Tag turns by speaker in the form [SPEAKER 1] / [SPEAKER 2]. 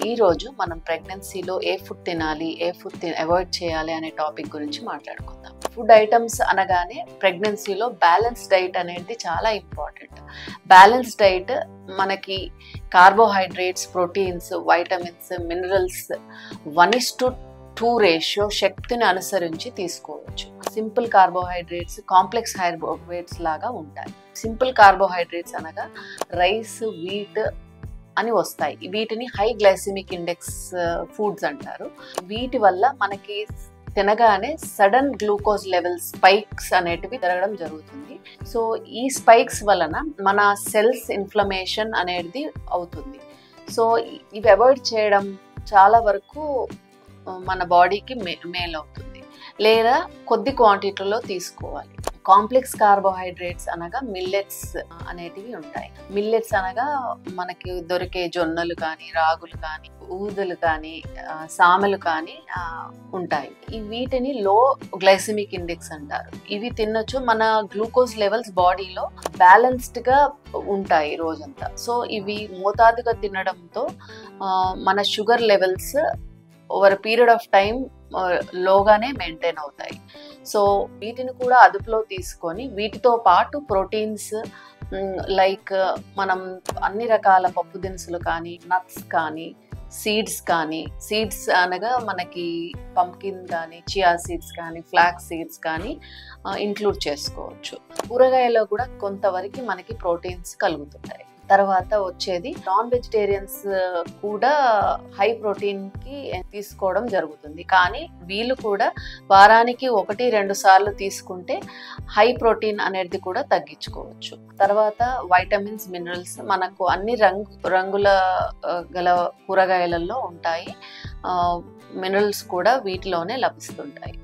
[SPEAKER 1] ఈ రోజు మనం ప్రెగ్నెన్సీలో ఏ ఫుడ్ తినాలి, ఏ ఫుడ్ అవాయిడ్ చేయాలి అనే టాపిక్ గురించి మాట్లాడుకుందాం. ఫుడ్ ఐటమ్స్ అనగానే ప్రెగ్నెన్సీలో బ్యాలెన్స్ డైట్ అనేది చాలా ఇంపార్టెంట్. బ్యాలెన్స్ డైట్ మనకి carbohydrates, proteins, vitamins, minerals 1:2 ratio శక్తిని అనుసరించి తీసుకోవచ్చు. సింపుల్ కార్బోహైడ్రేట్స్, కాంప్లెక్స్ కార్బోహైడ్రేట్స్ లాగా ఉంటాయి. సింపుల్ కార్బోహైడ్రేట్స్ అనగా రైస్, వీట్ అని వస్తాయి. వీటిని హై గ్లైసెమిక్ ఇండెక్స్ ఫుడ్స్ అంటారు. వీటి వల్ల మనకి తినగానే సడన్ గ్లూకోజ్ లెవెల్ స్పైక్స్ అనేటివి జరగడం జరుగుతుంది. సో ఈ స్పైక్స్ వలన మన సెల్స్ ఇన్ఫ్లమేషన్ అనేది అవుతుంది. సో ఇవి అవాయిడ్ చేయడం చాలా వరకు మన బాడీకి మేలు అవుతుంది. లేదా కొద్ది క్వాంటిటీలో తీసుకోవాలి. కాంప్లెక్స్ కార్బోహైడ్రేట్స్ అనగా మిల్లెట్స్ అనేటివి ఉంటాయి. మిల్లెట్స్ అనగా మనకి దొరికే జొన్నలు కానీ, రాగులు కానీ, ఊదలు కానీ, సామెలు కానీ ఉంటాయి. వీటిని లో గ్లైసెమిక్ ఇండెక్స్ అంటారు. ఇవి తినొచ్చు. మన గ్లూకోజ్ లెవెల్స్ బాడీలో బ్యాలెన్స్డ్గా ఉంటాయి రోజంతా. సో ఇవి మోతాదుగా తినడంతో మన sugar levels over period of time లోగానే మెయింటైన్ అవుతాయి. సో వీటిని కూడా అదుపులో తీసుకొని వీటితో పాటు ప్రోటీన్స్ లైక్ మనం అన్ని రకాల పప్పు దినుసులు కానీ, నట్స్ కానీ, సీడ్స్ అనగా మనకి పంకిన్ కానీ, చియా సీడ్స్ కానీ, ఫ్లాక్స్ సీడ్స్ కానీ ఇంక్లూడ్ చేసుకోవచ్చు. కూరగాయల్లో కూడా కొంతవరకు మనకి ప్రోటీన్స్ కలుగుతుంటాయి. తర్వాత వచ్చేది నాన్ వెజిటేరియన్స్ కూడా హై ప్రోటీన్కి తీసుకోవడం జరుగుతుంది. కానీ వీళ్ళు కూడా వారానికి 1-2 సార్లు తీసుకుంటే హై ప్రోటీన్ అనేది కూడా తగ్గించుకోవచ్చు. తర్వాత వైటమిన్స్, మినరల్స్ మనకు అన్ని రంగుల గల కూరగాయలలో ఉంటాయి. మినరల్స్ కూడా వీటిలోనే లభిస్తుంటాయి.